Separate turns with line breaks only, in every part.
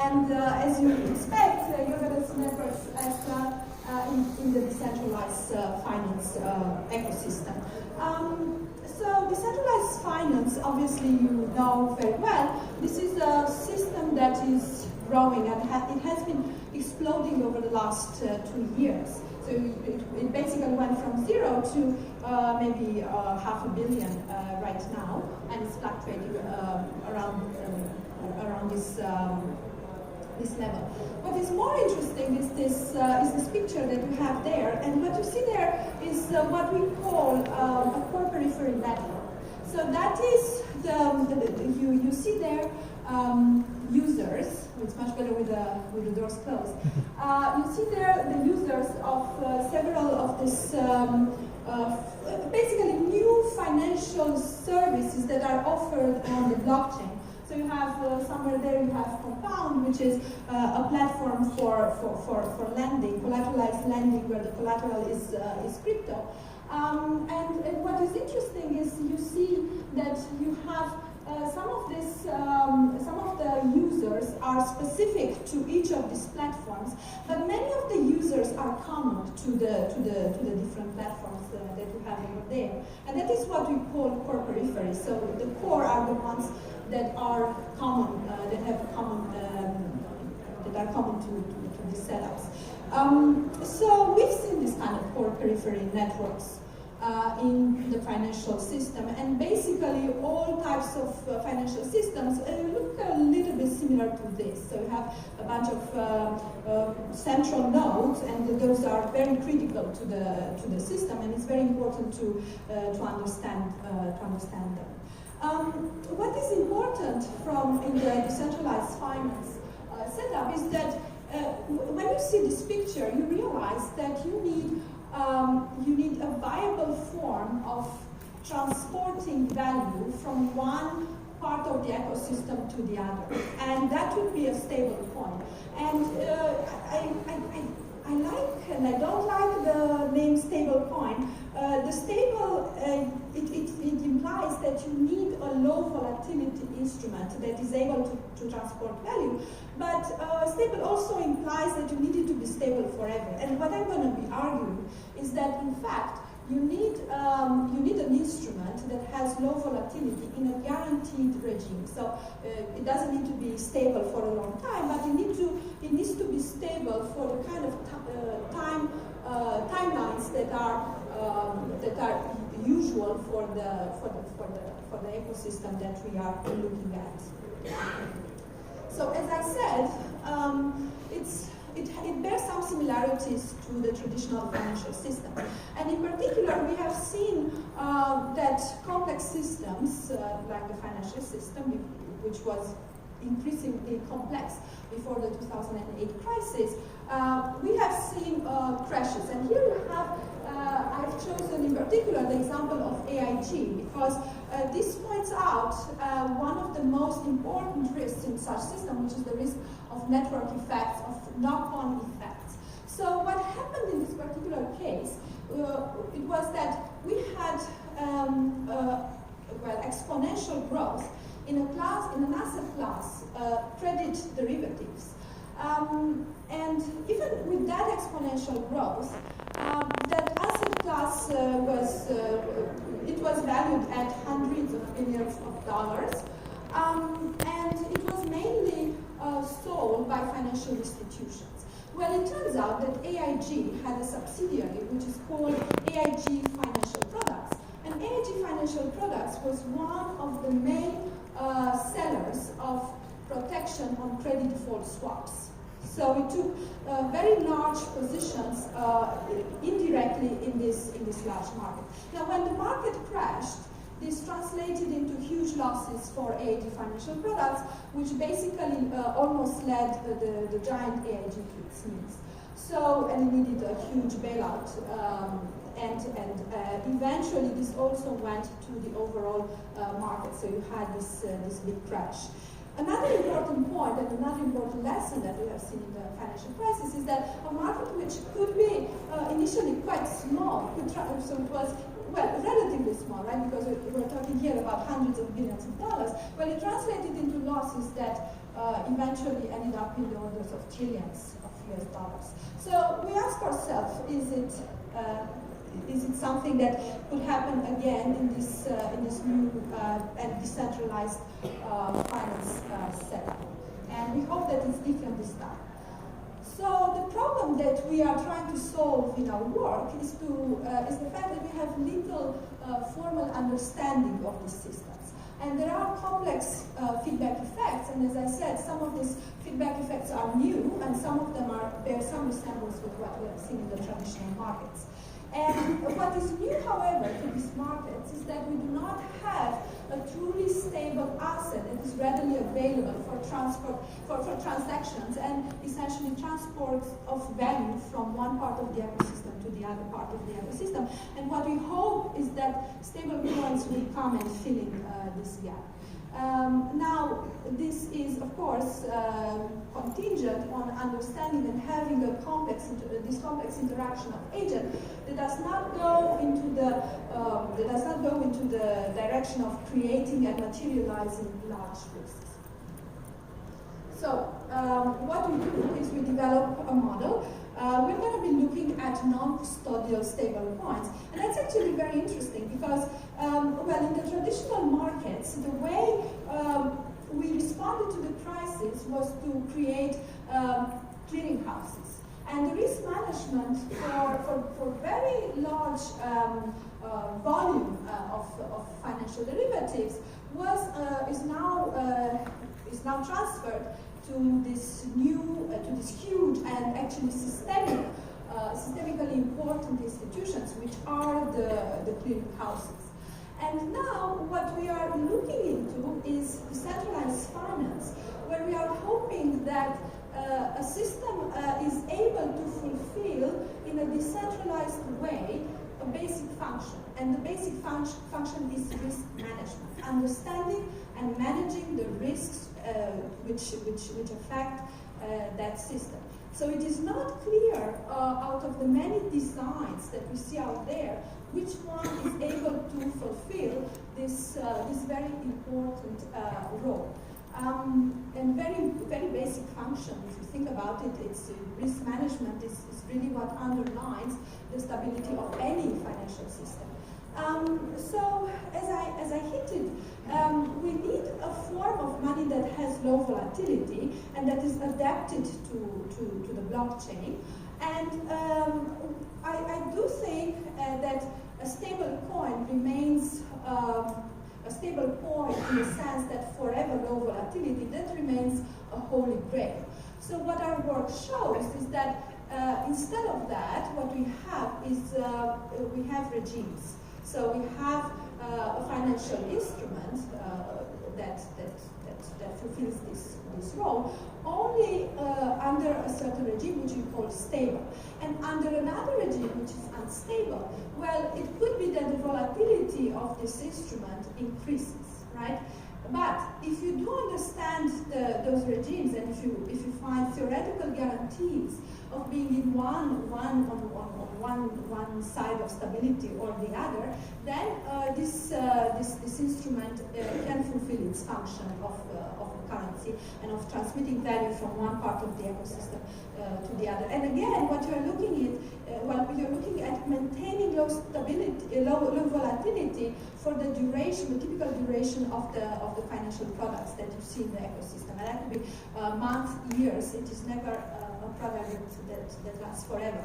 And as you expect, you're going to see networks as in the decentralized finance ecosystem. So decentralized finance, obviously you know very well, this is a system that is growing and it has been exploding over the last 2 years. So it basically went from 0 to maybe $500 million right now, and it's fluctuating around this level. What is more interesting is this picture that you have there, and what you see there is what we call a core periphery network. So that is you see there users. It's much better with the doors closed. You see there the users of several of these basically new financial services that are offered on the blockchain. So you have somewhere there you have Compound, which is a platform for lending, collateralized lending, where the collateral is crypto. And what is interesting is you see that you have some of the users are specific to each of these platforms, but many of the users are common to the different platforms that you have over there, and that is what we call core periphery. So the core are the ones that are common, that are common to these setups. So we've seen this kind of core periphery networks in the financial system, and basically all types of financial systems look a little bit similar to this. So you have a bunch of central nodes, and those are very critical to the system, and it's very important to understand them. What is important in the decentralized finance setup is that when you see this picture, you realize that you need a viable form of transporting value from one part of the ecosystem to the other, and that would be a stable coin. And I like and I don't like the name stable coin. The stable, it implies that you need a low volatility instrument that is able to transport value, but stable also implies that you need it to be stable forever. And what I'm going to be arguing is that in fact you need an instrument that has low volatility in a guaranteed regime. So it doesn't need to be stable for a long time, but it needs to be stable for the kind of timelines that are usual for the ecosystem that we are looking at. So as I said, it bears some similarities to the traditional financial system. And in particular, we have seen that complex systems, like the financial system, which was increasingly complex before the 2008 crisis, we have seen crashes. And here you have, I've chosen in particular the example of AIG, because this points out one of the most important risks in such system, which is the risk of network effects, of knock-on effects. So what happened in this particular case, it was that we had exponential growth in an asset class, credit derivatives. And even with that exponential growth, that asset class was valued at hundreds of billions of dollars, and it was mainly sold by financial institutions. Well, it turns out that AIG had a subsidiary which is called AIG Financial Products, and AIG Financial Products was one of the main sellers of protection on credit default swaps. So it took very large positions indirectly in this large market. Now, when the market crashed, this translated into huge losses for AIG Financial Products, which basically almost led the giant AIG to its knees. So, and it needed a huge bailout, and eventually this also went to the overall market. So you had this big crash. Another important point and another important lesson that we have seen in the financial crisis is that a market which could be initially quite small, so it was, well, relatively small, right? Because we're talking here about hundreds of billions of dollars. Well, it translated into losses that eventually ended up in the orders of trillions of US dollars. So we ask ourselves, is it something that could happen again in this new and decentralized finance setup? And we hope that it's different this time. So the problem that we are trying to solve in our work is the fact that we have little formal understanding of these systems. And there are complex feedback effects, and as I said, some of these feedback effects are new, and some of them bear some resemblance with what we have seen in the traditional markets. And what is new, however, to these markets is that we do not have a truly stable asset that is readily available for transport, for transactions, and essentially transport of value from one part of the ecosystem to the other part of the ecosystem. And what we hope is that stablecoins will come and fill in this gap. Now, this is, of course, contingent on understanding and having a this complex interaction of agent that does not go into the direction of creating and materializing large risks. So, what we do is we develop a model. We're going to be looking at non-custodial stable coins, and that's actually very interesting because, well, in the traditional markets, the way we responded to the crisis was to create clearing houses, and the risk management for very large volume of financial derivatives is now transferred to this huge and actually systemically important institutions, which are the clearing houses. And now what we are looking into is decentralized finance, where we are hoping that a system is able to fulfill in a decentralized way a basic function. And the basic function is risk management, understanding and managing the risks which affect that system. So it is not clear out of the many designs that we see out there which one is able to fulfill this very important role. And very basic function, if you think about it, it's risk management is really what underlines the stability of any financial system. So as I hinted, we need a form of money that has low volatility and that is adapted to the blockchain. And I do think that a stable coin remains a stable coin in the sense that forever low volatility, that remains a holy grail. So what our work shows is that instead of that, what we have is we have regimes. So we have a financial instrument that fulfills this role only under a certain regime which we call stable. And under another regime which is unstable, well, it could be that the volatility of this instrument increases, right? But if you do understand those regimes, and if you find theoretical guarantees of being in one side of stability or the other, then this instrument can fulfill its function of a currency and of transmitting value from one part of the ecosystem to the other. And again, what you're looking at maintaining low stability, low volatility for the duration, the typical duration of the financial products that you see in the ecosystem. And that could be months, years. It is never a product that lasts forever.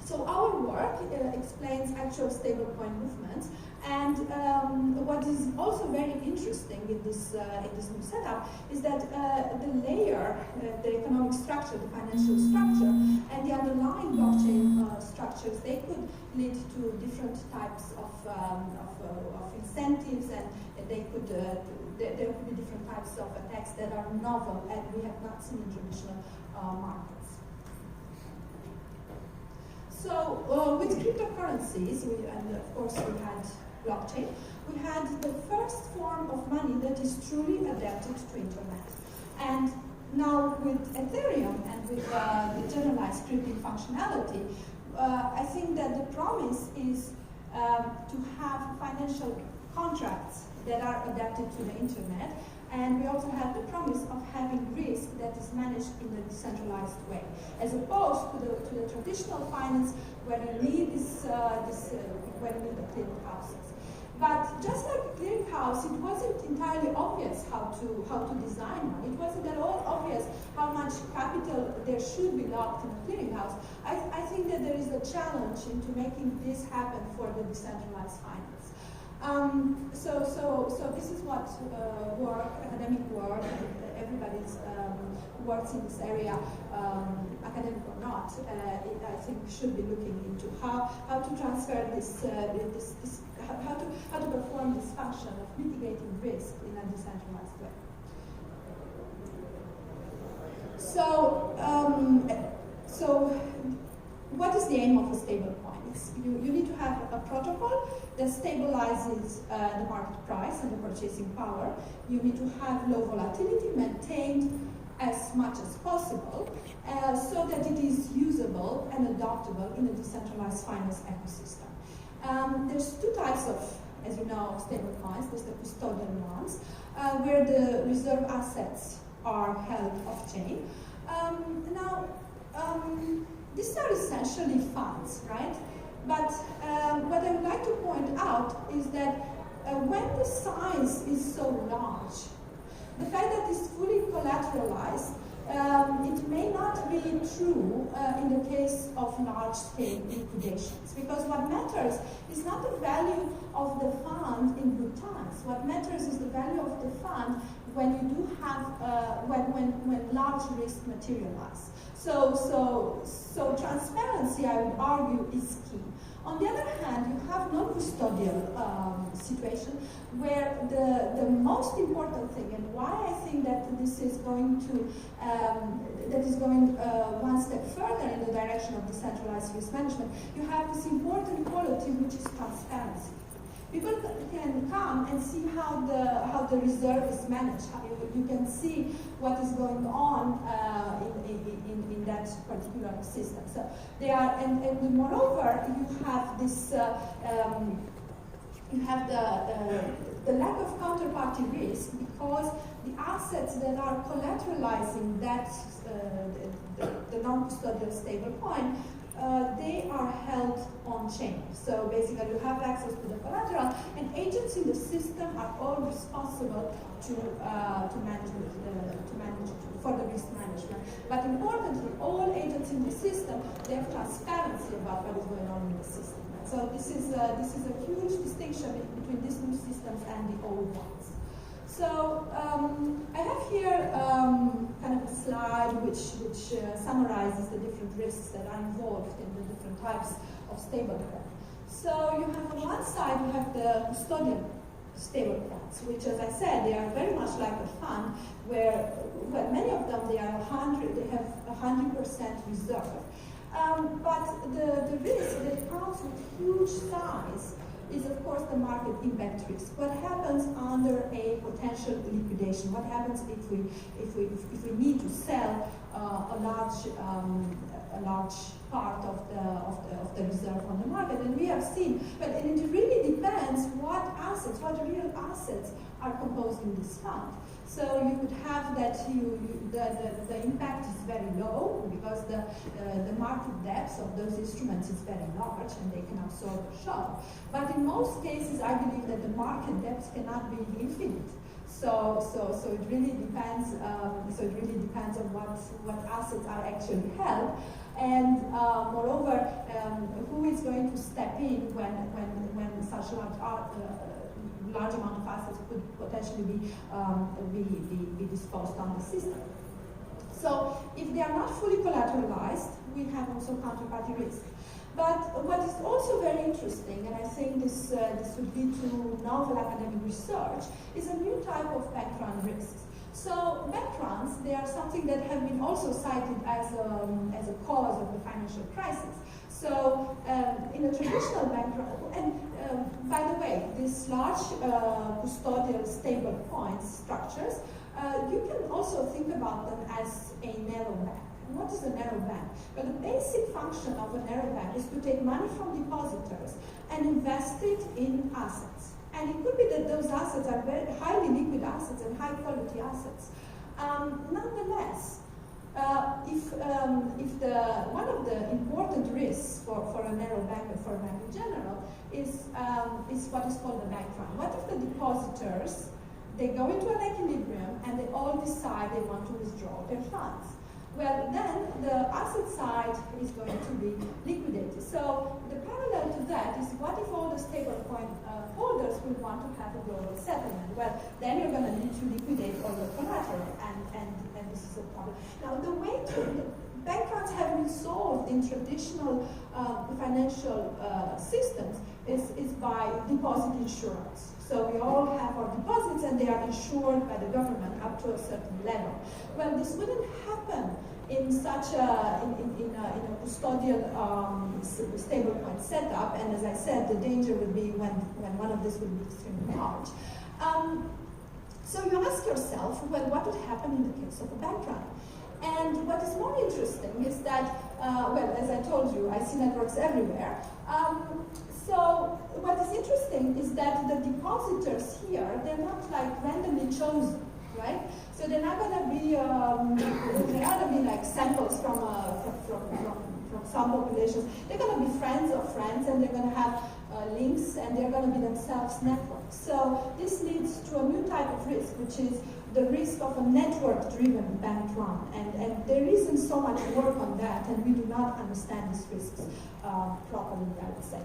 So our work explains actual stablecoin movements, and what is also very interesting in this new setup is that the layer, the economic structure, the financial structure, and the underlying blockchain structures, they could lead to different types of incentives, and they could there could be different types of attacks that are novel and we have not seen in traditional markets. So with cryptocurrencies, and of course we had blockchain, we had the first form of money that is truly adapted to internet. And now with Ethereum and with the generalized crypting functionality, I think that the promise is to have financial contracts that are adapted to the internet, And we also have the promise of having risk that is managed in a decentralized way, as opposed to the traditional finance where you need where you need the clearing houses. But just like a clearinghouse, it wasn't entirely obvious how to design one. It wasn't at all obvious how much capital there should be locked in a clearinghouse. I think that there is a challenge into making this happen for the decentralized finance. So this is what academic work, everybody's works in this area, academic or not, I think should be looking into how to transfer this how to perform this function of mitigating risk in a decentralized way. So what is the aim of a stablecoin? You need to have a protocol that stabilizes the market price and the purchasing power. You need to have low volatility maintained as much as possible so that it is usable and adoptable in a decentralized finance ecosystem. There's two types of, as you know, stablecoins. There's the custodial ones, where the reserve assets are held off-chain. These are essentially funds, right? But what I would like to point out is that when the size is so large, the fact that it's fully collateralized, it may not be true in the case of large-scale liquidations, because what matters is not the value of the fund in good times. What matters is the value of the fund when you do have when large risk materialize. So transparency, I would argue, is key. On the other hand, you have non-custodial situation where the most important thing, and why I think that this is going to one step further in the direction of decentralized risk management, you have this important quality which is transparency. People can come and see how the reserve is managed. You can see what is going on in that particular system. So they are, and moreover, you have this. You have the lack of counterparty risk because the assets that are collateralizing that the non-custodial stablecoin. They are held on chain. So basically you have access to the collateral, and agents in the system are all responsible to manage for the risk management. But importantly, all agents in the system, they have transparency about what is going on in the system. So this is a huge distinction between these new systems and the old ones. So I have here kind of a slide which summarizes the different risks that are involved in the different types of stablecoin. So you have on one side, you have the custodial stablecoins, which, as I said, they are very much like a fund where many of them, they have 100% reserve. But the risk that comes with huge size is, of course, the market impact risk. What happens under a potential liquidation? What happens if we need to sell a large part of the reserve on the market? And we have seen, and it really depends what real assets are composing this fund. So you could have that the impact is very low because the market depth of those instruments is very large and they can absorb a shock. But in most cases, I believe that the market depth cannot be infinite. So it really depends. On what assets are actually held, and moreover, who is going to step in when such large amount of assets could potentially be disposed on the system. So if they are not fully collateralized, we have also counterparty risk. But what is also very interesting, and I think this would lead to novel academic research, is a new type of bank run risks. So bank runs, they are something that have been also cited as a cause of the financial crisis. So in a traditional bank run, and by the way, these large custodial stable coins structures, you can also think about them as a narrow bank. And what is a narrow bank? Well, the basic function of a narrow bank is to take money from depositors and invest it in assets. And it could be that those assets are very highly liquid assets and high quality assets. Nonetheless, if one of the important risks for a narrow bank and for a bank in general is what is called the bank run. What if the depositors, they go into an equilibrium and they all decide they want to withdraw their funds? Well, then the asset side is going to be liquidated. So the parallel to that is, what if all the stablecoin holders will want to have a global settlement? Well, then you're going to need to liquidate all the collateral, and this is a problem. Now, the way to bank runs have been solved in traditional financial systems is by deposit insurance. So we all have our deposits and they are insured by the government up to a certain level. Well, this wouldn't happen in such a custodial stablecoin setup, and as I said, the danger would be when one of these would be extremely large. So you ask yourself, well, what would happen in the case of a bank run? And what is more interesting is that, well, as I told you, I see networks everywhere. So what is interesting is that the depositors here, they're not like randomly chosen, right? So they're not going to be, they're not going to be like samples from some populations. They're going to be friends of friends, and they're going to have links, and they're going to be themselves networks. So this leads to a new type of risk, which is the risk of a network-driven bank run. And there isn't so much work on that, and we do not understand these risks properly, I would say.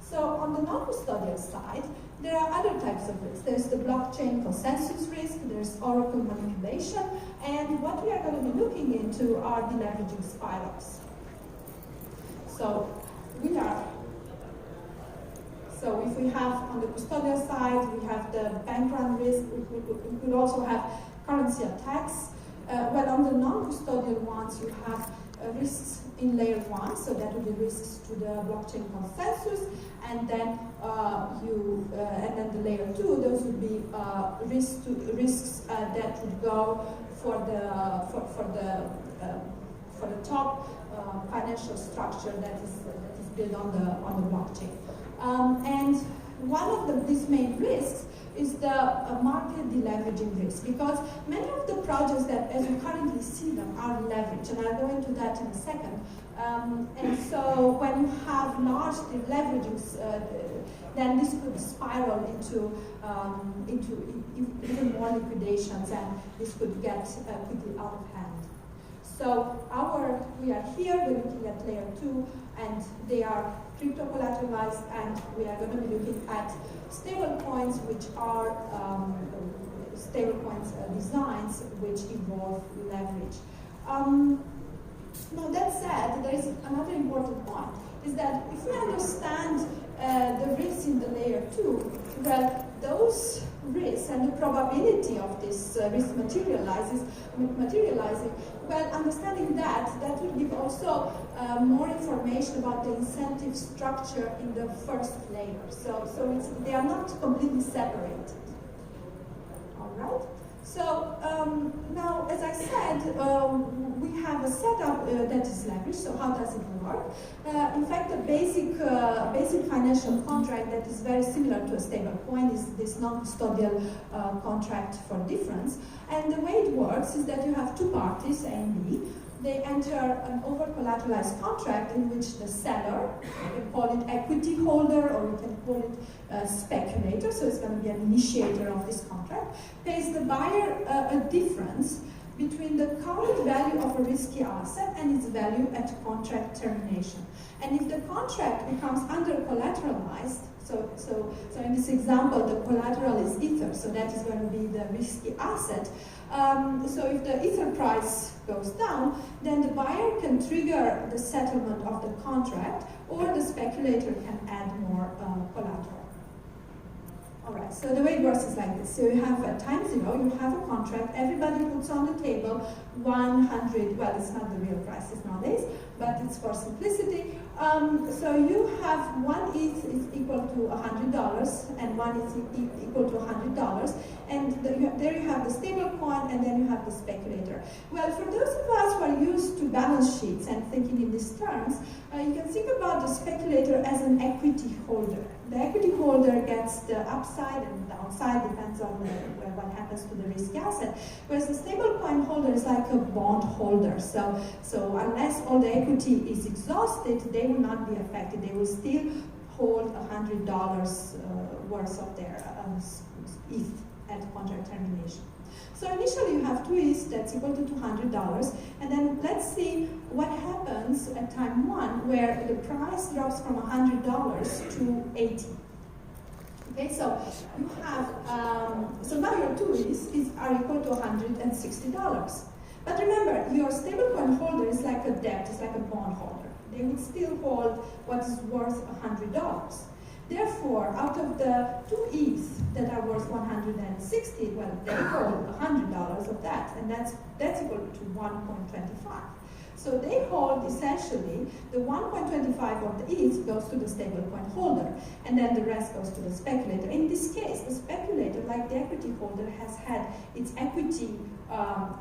So on the non-custodial side, there are other types of risks. There's the blockchain consensus risk, there's oracle manipulation, and what we are going to be looking into are deleveraging spirals. So if we have on the custodial side, we have the bank run risk, we could also have currency attacks. Well, on the non-custodial ones, you have risks in layer 1, so that would be risks to the blockchain consensus, and then and then the layer 2, those would be risks that would go for the top financial structure that is built on the blockchain. And one of these main risks is the market deleveraging risk, because many of the projects that, as we currently see them, are leveraged, and I'll go into that in a second. And so when you have large deleveraging, then this could spiral into even more liquidations, and this could get quickly out of hand. So we are here, we're looking at layer 2, and they are crypto collateralized, and we are going to be looking at stable coins, which are stable coins designs which involve leverage. Now that said, there is another important point, is that if we understand the risks in the layer 2, well, those risks and the probability of this risk materializing, well, understanding that will give also more information about the incentive structure in the first layer. So they are not completely separated. All right. So now, as I said, we have a setup that is leveraged. So how does it work? In fact, the basic financial contract that is very similar to a stable coin is this non-custodial contract for difference. And the way it works is that you have two parties, A and B. They enter an over-collateralized contract in which the seller, you can call it equity holder, or you can call it speculator, so it's going to be an initiator of this contract, pays the buyer a difference between the current value of a risky asset and its value at contract termination. And if the contract becomes under-collateralized, so in this example, the collateral is Ether, so that is going to be the risky asset. So if the Ether price goes down, then the buyer can trigger the settlement of the contract, or the speculator can add more collateral. All right, so the way it works is like this. So you have at time 0, you have a contract, everybody puts on the table 100, well, it's not the real prices nowadays, but it's for simplicity. So you have 1 ETH is equal to $100, and 1 is equal to $100, and there you have the stable coin, and then you have the speculator. Well, for those of us who are used to balance sheets and thinking in these terms, you can think about the speculator as an equity holder. The equity holder gets the upside and downside, depends on what happens to the risky asset, whereas the stablecoin holder is like a bond holder. So unless all the equity is exhausted, they will not be affected. They will still hold $100 worth of their ETH at contract termination. So initially you have 2 ETH, that's equal to $200, and then let's see what happens at time 1 where the price drops from $100 to 80. Okay, so you have, so now your 2 ETH are equal to $160. But remember, your stablecoin holder is like a debt, it's like a bond holder. They would still hold what is worth $100. Therefore, out of the 2 ETH that are worth 160, well, they hold $100 of that, and that's equal to 1.25. So they hold essentially the 1.25 of the ETH goes to the stablecoin holder, and then the rest goes to the speculator. In this case, the speculator, like the equity holder, has had its equity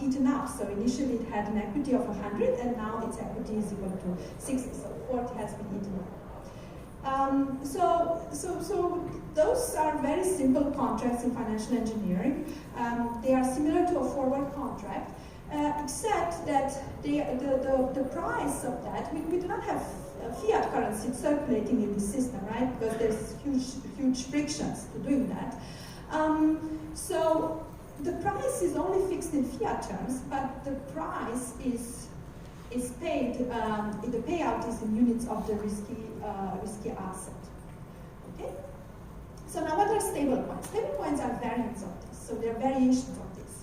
eaten up. So initially it had an equity of 100, and now its equity is equal to 60. So 40 has been eaten up. So those are very simple contracts in financial engineering. They are similar to a forward contract, except that the price of that, we do not have fiat currency circulating in the system, right? Because there's huge frictions to doing that. So the price is only fixed in fiat terms, but the price is paid, the payout is in units of the risky asset. Okay? So now what are stablecoins? Stablecoins are variants of this, so they're variations of this.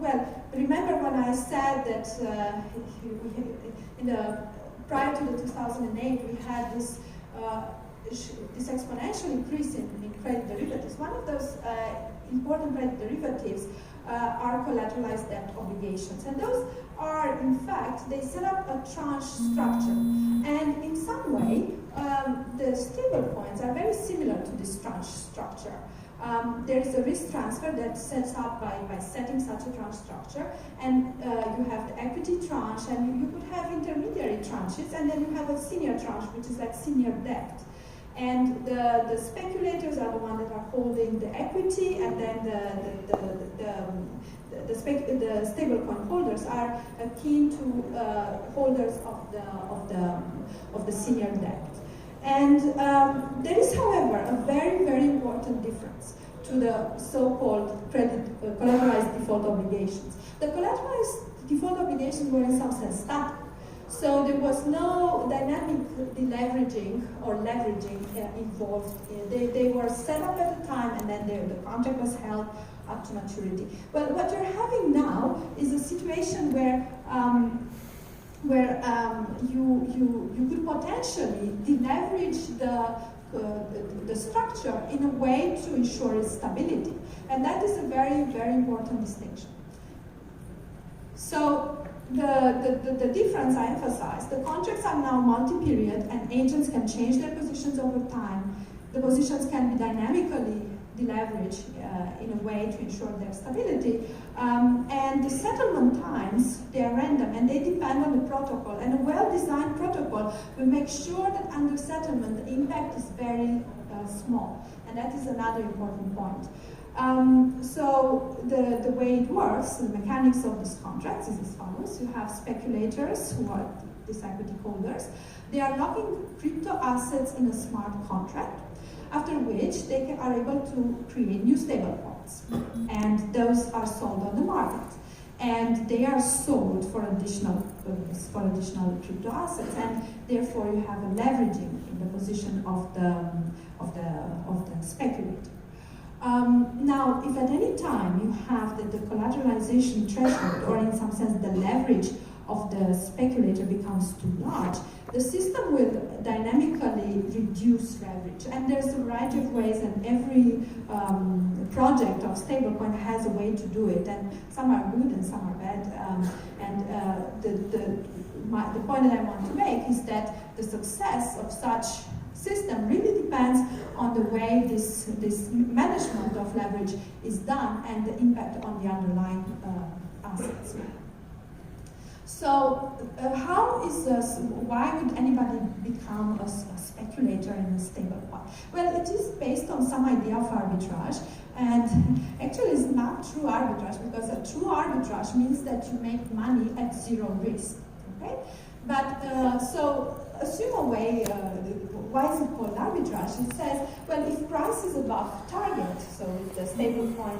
Well, remember when I said that prior to the 2008 we had this exponential increase in credit derivatives. One of those important credit derivatives are collateralized debt obligations. And those are, in fact, they set up a tranche structure. And in some way, the stablecoins are very similar to this tranche structure. There is a risk transfer that sets up by setting such a tranche structure, and you have the equity tranche, and you could have intermediary tranches, and then you have a senior tranche, which is like senior debt. And the speculators are the ones that are holding the equity, and then the stablecoin holders are akin to holders of the senior debt. And there is, however, a very, very important difference to the so-called collateralized default obligations. The collateralized default obligations were in some sense static. So there was no dynamic deleveraging or leveraging involved. They were set up at a time, and then the contract was held up to maturity. But what you're having now is a situation where you could potentially deleverage the structure in a way to ensure its stability, and that is a very, very important distinction. So the difference I emphasize, the contracts are now multi-period, and agents can change their positions over time. The positions can be dynamically deleveraged in a way to ensure their stability. And the settlement times, they are random, and they depend on the protocol. And a well-designed protocol will make sure that under settlement, the impact is very small. And that is another important point. So the way it works, the mechanics of these contracts is as follows. You have speculators who are these equity holders. They are locking crypto assets in a smart contract, after which they are able to create new stablecoins. And those are sold on the market. And they are sold for additional crypto assets. And therefore you have a leveraging in the position of the speculator. Now, if at any time you have the collateralization threshold, or in some sense the leverage of the speculator becomes too large, the system will dynamically reduce leverage. And there's a variety of ways, and every project of stablecoin has a way to do it, and some are good and some are bad. The point that I want to make is that the success of such system really depends on the way this management of leverage is done and the impact on the underlying asset. So why would anybody become a speculator in a stablecoin? Well, it is based on some idea of arbitrage, and actually it's not true arbitrage, because a true arbitrage means that you make money at zero risk, okay? But, so assume a way, why is it called arbitrage? It says, well, if price is above target, so if the stablecoin,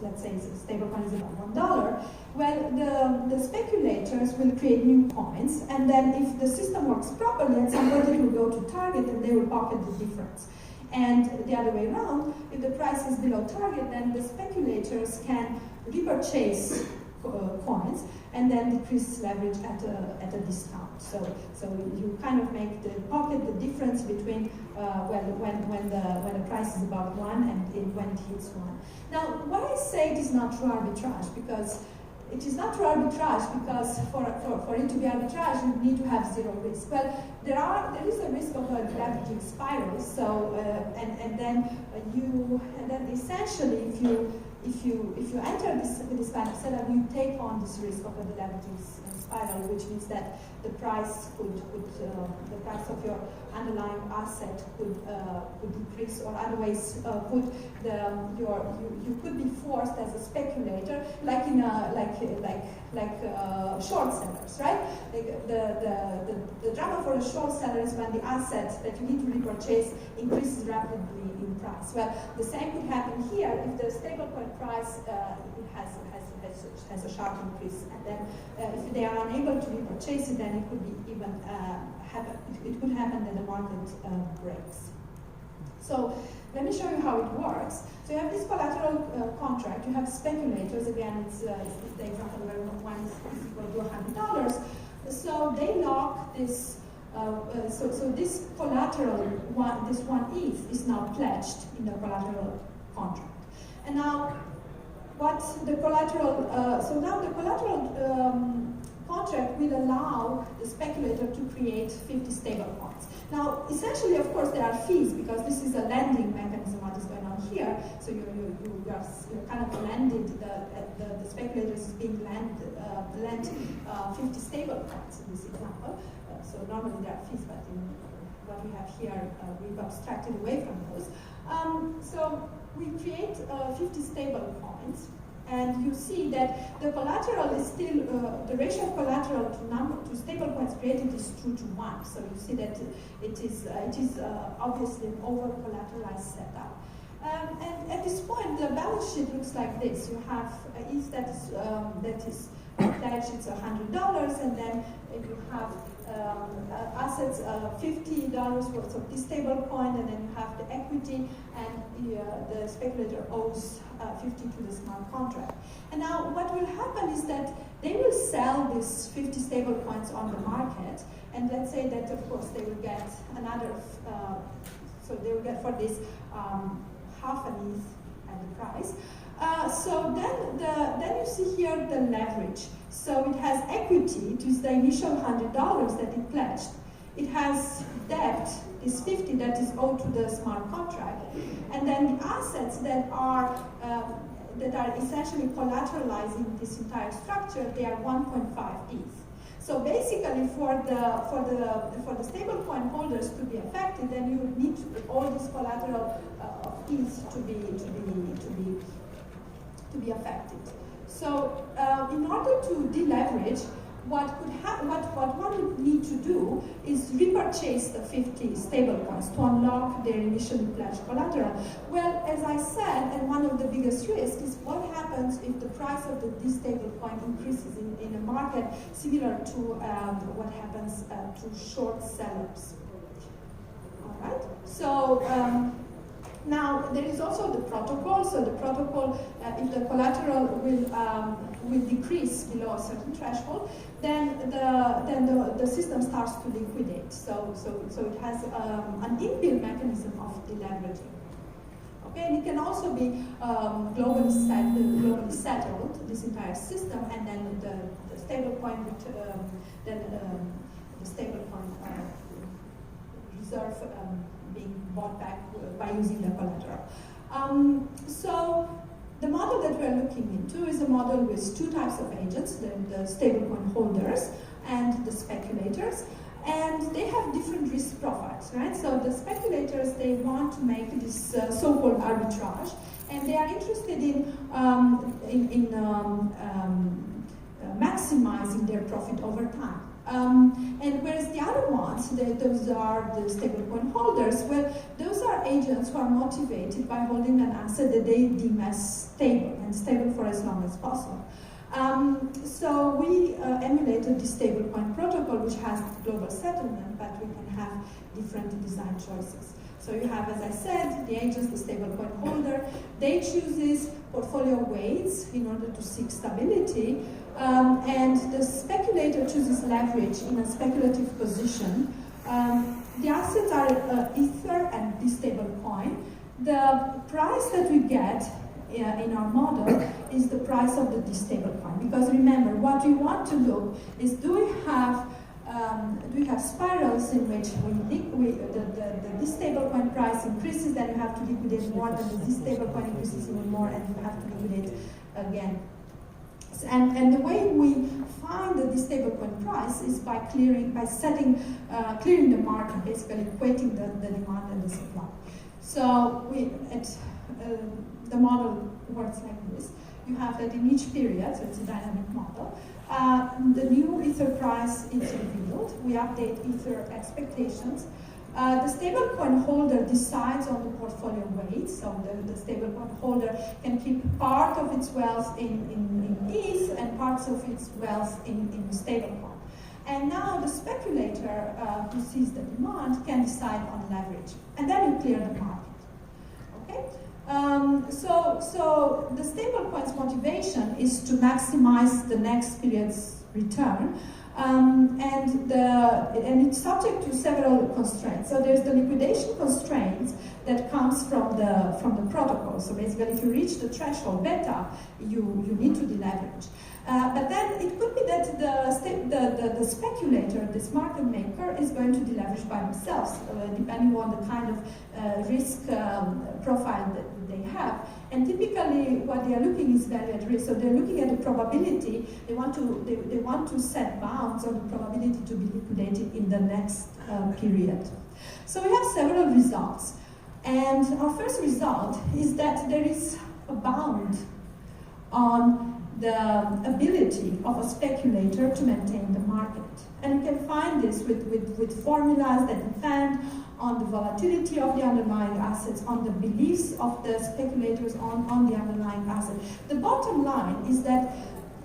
let's say the stablecoin is about $1, well, the speculators will create new coins, and then if the system works properly, and somebody will go to target and they will pocket the difference. And the other way around, if the price is below target, then the speculators can repurchase coins and then decrease leverage at a discount. So you kind of make the pocket the difference between when the price is above 1 and when it hits 1. Now, why I say it is not true arbitrage, because it is not true arbitrage because for it to be arbitrage, you need to have zero risk. Well, there is a risk of a deleveraging spiral. So and then essentially, if you enter this kind of setup, you take on this risk of a deleveraging spiral, which means that the price the price of your underlying asset could decrease, or otherwise you could be forced as a speculator, like in short sellers, right? The drama for a short seller is when the asset that you need to repurchase increases rapidly in price. Well, the same could happen here if the stablecoin price has a sharp increase, and then if they are unable to repurchase it, then it could be even happen. It could happen that the market breaks. So let me show you how it works. So you have this collateral contract. You have speculators. Again, it's the example where one is equal to $100. So they lock this. So this collateral, this 1 ETH, is now pledged in the collateral contract. And now, what the collateral? So now the collateral contract will allow the speculator to create 50 stable coins. Now, essentially, of course, there are fees because this is a lending mechanism. What is going on here? So you're kind of lended. The speculator is being lent 50 stable coins in this example. So normally there are fees, but in what we have here, we've abstracted away from those. So we create 50 stable coins, and you see that the collateral is still, the ratio of collateral to stable coins created is 2 to 1. So you see that it is obviously an over-collateralized setup. And at this point, the balance sheet looks like this. You have ETH that is pledged, it's $100, and then you have assets, $50 worth of this stable coin, and then you have the equity, and the speculator owes 50 to the smart contract. And now what will happen is that they will sell these 50 stable coins on the market, and let's say that, of course, they will get another, so they will get for this half an ETH at the price. So then you see here the leverage. So it has equity, it is the initial $100 that it pledged. It has debt, is 50 that is owed to the smart contract, and then the assets that are essentially collateralizing this entire structure, they are 1.5 ETH. So basically, for the stablecoin holders to be affected, then you need all this collateral of ETH to be affected. So in order to deleverage, what one would need to do is repurchase the 50 stablecoins to unlock their initially pledged collateral. Well, as I said, and one of the biggest risks is what happens if the price of this stablecoin increases in a market similar to what happens to short sellers. All right. So. Now, there is also the protocol. So the protocol, if the collateral will decrease below a certain threshold, then the system starts to liquidate. So it has an inbuilt mechanism of deleveraging. Okay, and it can also be globally settled, this entire system, and then the stablecoin reserve being bought back by using the collateral. So The model that we're looking into is a model with two types of agents, the stablecoin holders and the speculators, and they have different risk profiles, right? So the speculators, they want to make this so-called arbitrage, and they are interested in maximizing their profit over time. And whereas the other ones, those are the stablecoin holders, well, those are agents who are motivated by holding an asset that they deem as stable, and stable for as long as possible. So we emulated the stablecoin protocol, which has global settlement, but we can have different design choices. So you have, as I said, the agents, the stablecoin holder, they chooses portfolio weights in order to seek stability, and the speculator chooses leverage in a speculative position. The assets are Ether and the stablecoin. The price that we get in our model is the price of the stablecoin, because remember, what we want to look is, do we have spirals in which the stablecoin price increases, then you have to liquidate more, then the stablecoin increases even more, and you have to liquidate again. And the way we find the stablecoin price is by clearing the market, basically equating the demand and the supply. So the model works like this. You have that in each period, so it's a dynamic model. The new Ether price is revealed. We update Ether expectations. The stablecoin holder decides on the portfolio weight, so the stablecoin holder can keep part of its wealth in ETH and parts of its wealth in stablecoin. And now the speculator who sees the demand can decide on leverage, and then you clear the market. Okay? So the stablecoin's motivation is to maximize the next period's return. And it's subject to several constraints. So there's the liquidation constraints that comes from the protocol. So basically, if you reach the threshold beta, you need to deleverage. But then it could be that the speculator, this market maker, is going to deleverage by themselves, depending on the kind of risk profile that they have. And typically, what they are looking is value at risk. So they're looking at the probability. They want to set bounds on the probability to be liquidated in the next period. So we have several results. And our first result is that there is a bound on the ability of a speculator to maintain the market. And you can find this with formulas that depend on the volatility of the underlying assets, on the beliefs of the speculators on the underlying asset. The bottom line is that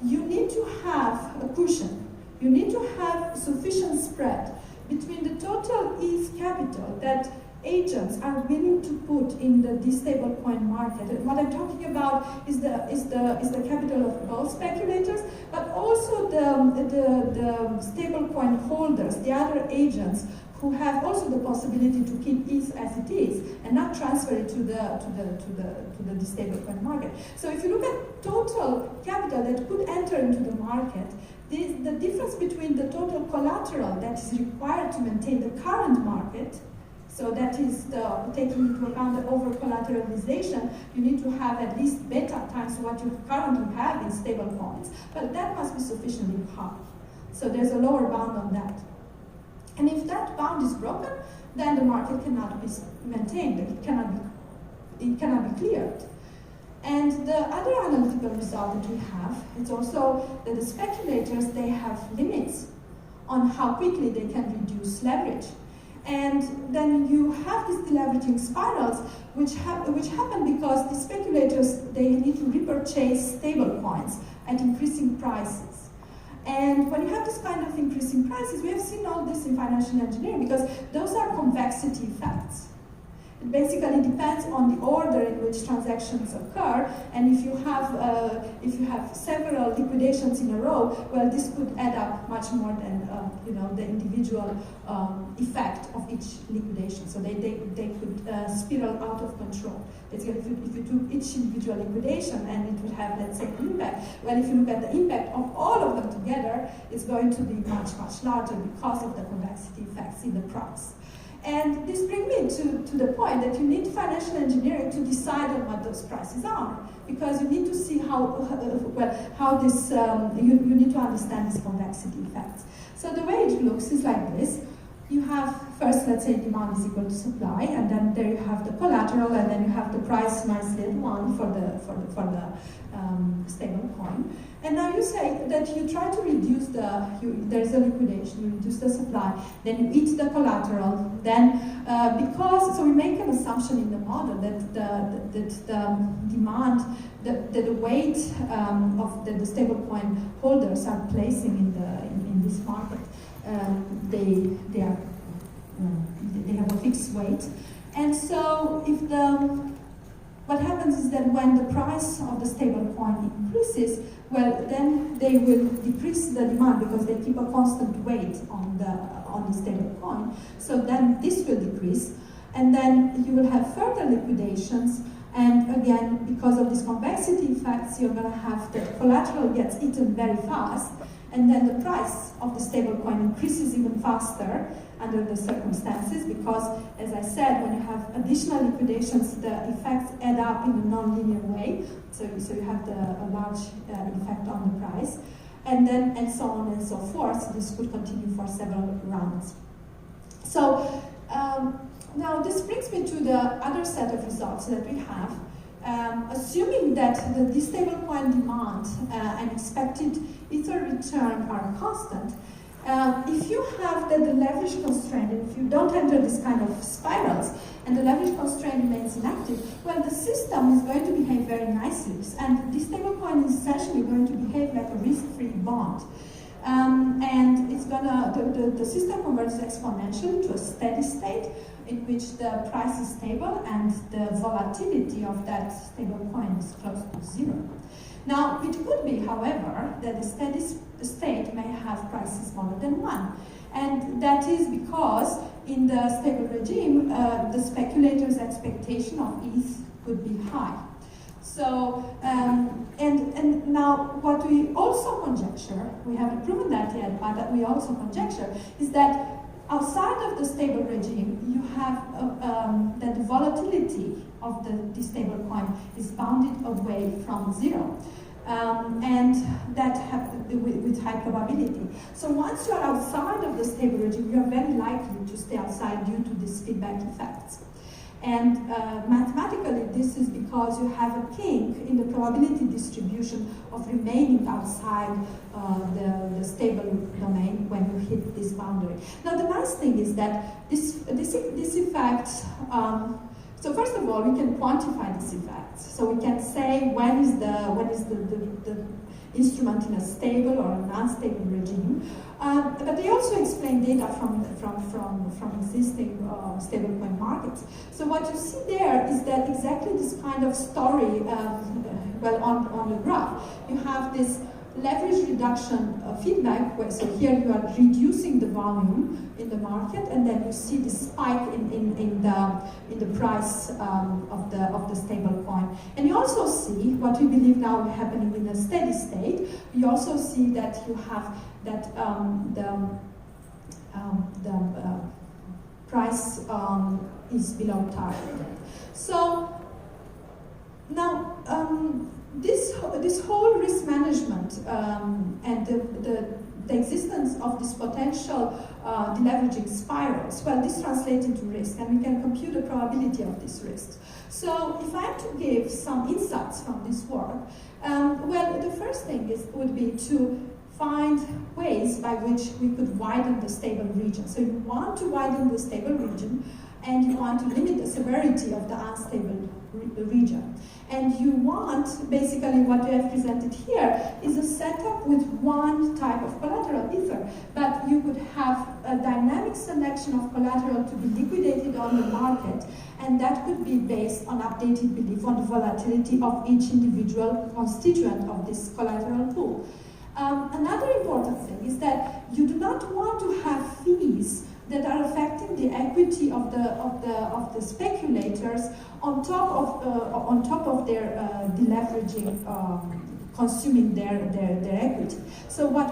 you need to have a cushion. You need to have sufficient spread between the total ETH capital that agents are willing to put in the stablecoin market. And what I'm talking about is the capital of both speculators, but also the stablecoin holders, the other agents who have also the possibility to keep ETH as it is and not transfer it to the stablecoin market. So if you look at total capital that could enter into the market, the difference between the total collateral that is required to maintain the current market, so that is taking into account the over-collateralization, you need to have at least beta times what you currently have in stable coins, but that must be sufficiently high. So there's a lower bound on that. And if that bound is broken, then the market cannot be maintained, it cannot be cleared. And the other analytical result that we have is also that the speculators, they have limits on how quickly they can reduce leverage. And then you have these deleveraging spirals, which happen because the speculators, they need to repurchase stable coins at increasing prices. And when you have this kind of increasing prices, we have seen all this in financial engineering because those are convexity effects. It basically depends on the order in which transactions occur, and if you have several liquidations in a row, well, this could add up much more than the individual effect of each liquidation. So they could spiral out of control. Basically, if you took each individual liquidation and it would have, let's say, an impact, well, if you look at the impact of all of them together, it's going to be much, much larger because of the convexity effects in the price. And this brings me to the point that you need financial engineering to decide on what those prices are, because you need to see how this, you need to understand this convexity effects. So the way it looks is like this. You have first, let's say, demand is equal to supply, and then there you have the collateral, and then you have the price minus Z1 for the stable coin. And now you say that you try to reduce there's a liquidation, you reduce the supply, then you eat the collateral, then so we make an assumption in the model that the demand, the weight of the stable coin holders are placing in this market, they have a fixed weight. And so what happens is that when the price of the stable coin increases, well, then they will decrease the demand because they keep a constant weight on the stable coin. So then this will decrease, and then you will have further liquidations. And again, because of these convexity effects, you're going to have the collateral gets eaten very fast, and then the price of the stable coin increases even faster under the circumstances, because, as I said, when you have additional liquidations, the effects add up in a non-linear way. So you have a large effect on the price, and so on and so forth. This could continue for several rounds. So now this brings me to the other set of results that we have. Assuming that the stablecoin demand and expected ether return are constant, if you have the leverage constraint, and if you don't enter this kind of spirals, and the leverage constraint remains inactive, well, the system is going to behave very nicely, and the stablecoin is essentially going to behave like a risk-free bond. And it's gonna, the system converts exponentially to a steady state in which the price is stable and the volatility of that stable coin is close to zero. Now, it could be, however, that the steady state may have prices smaller than 1. And that is because in the stable regime, the speculator's expectation of ETH could be high. So, and now what we also conjecture, we haven't proven that yet, but we also conjecture, is that outside of the stable regime, you have that the volatility of the stable coin is bounded away from zero. And that with high probability. So once you're outside of the stable regime, you're very likely to stay outside due to these feedback effects. And mathematically, this is because you have a kink in the probability distribution of remaining outside the stable domain when you hit this boundary. Now, the nice thing is that this effect, so first of all, we can quantify this effect. So we can say when is the instrument in a stable or an unstable regime. But they also explain data from existing stablecoin markets. So what you see there is that exactly this kind of story, well, on the graph. You have this leverage reduction feedback, where, so here you are reducing the volume in the market, and then you see the spike in the price of the stable coin. And you also see what we believe now happening in a steady state. You also see that you have that the price is below target. So now this whole risk management and the existence of this potential deleveraging spirals, well, this translates into risk, and we can compute the probability of these risks. So if I have to give some insights from this work, well, the first thing would be to find ways by which we could widen the stable region. So you want to widen the stable region, and you want to limit the severity of the unstable region. And you want, basically what we have presented here, is a setup with one type of collateral, ether. But you could have a dynamic selection of collateral to be liquidated on the market, and that could be based on updated belief on the volatility of each individual constituent of this collateral pool. Another important thing is that you do not want to have fees that are affecting the equity of the speculators on top of their deleveraging consuming their equity. So what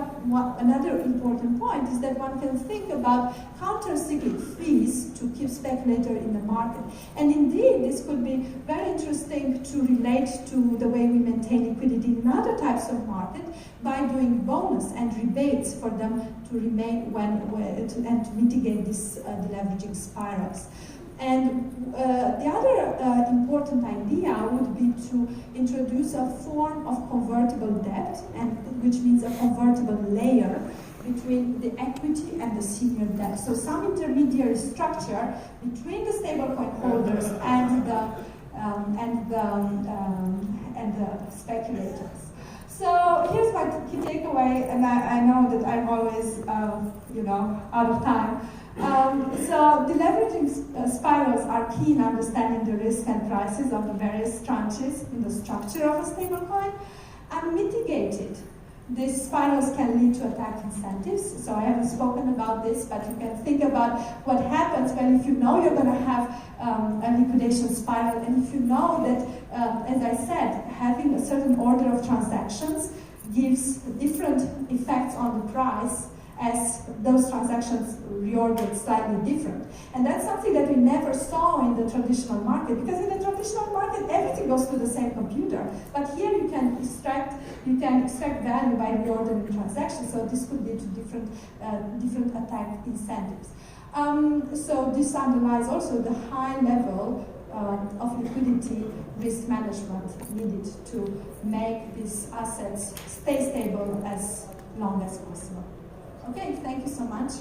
another important point is that one can think about counter-cyclic fees to keep speculator in the market. And indeed, this could be very interesting to relate to the way we maintain liquidity in other types of market by doing bonus and rebates for them to remain and to mitigate these deleveraging spirals. And the other important idea would be to introduce a form of convertible debt, and which means a convertible layer between the equity and the senior debt. So some intermediary structure between the stablecoin holders and the speculators. So here's my key takeaway, and I know that I'm always out of time. So deleveraging spirals are key in understanding the risk and prices of the various tranches in the structure of a stablecoin. Unmitigated, these spirals can lead to attack incentives. So I haven't spoken about this, but you can think about what happens when if you know you're going to have a liquidation spiral, and if you know that, as I said, having a certain order of transactions gives different effects on the price as those transactions reordered slightly different. And that's something that we never saw in the traditional market, because in the traditional market everything goes to the same computer. But here you can extract value by reordering transactions, so this could lead to different attack incentives. So this underlies also the high level of liquidity risk management needed to make these assets stay stable as long as possible. Okay, thank you so much.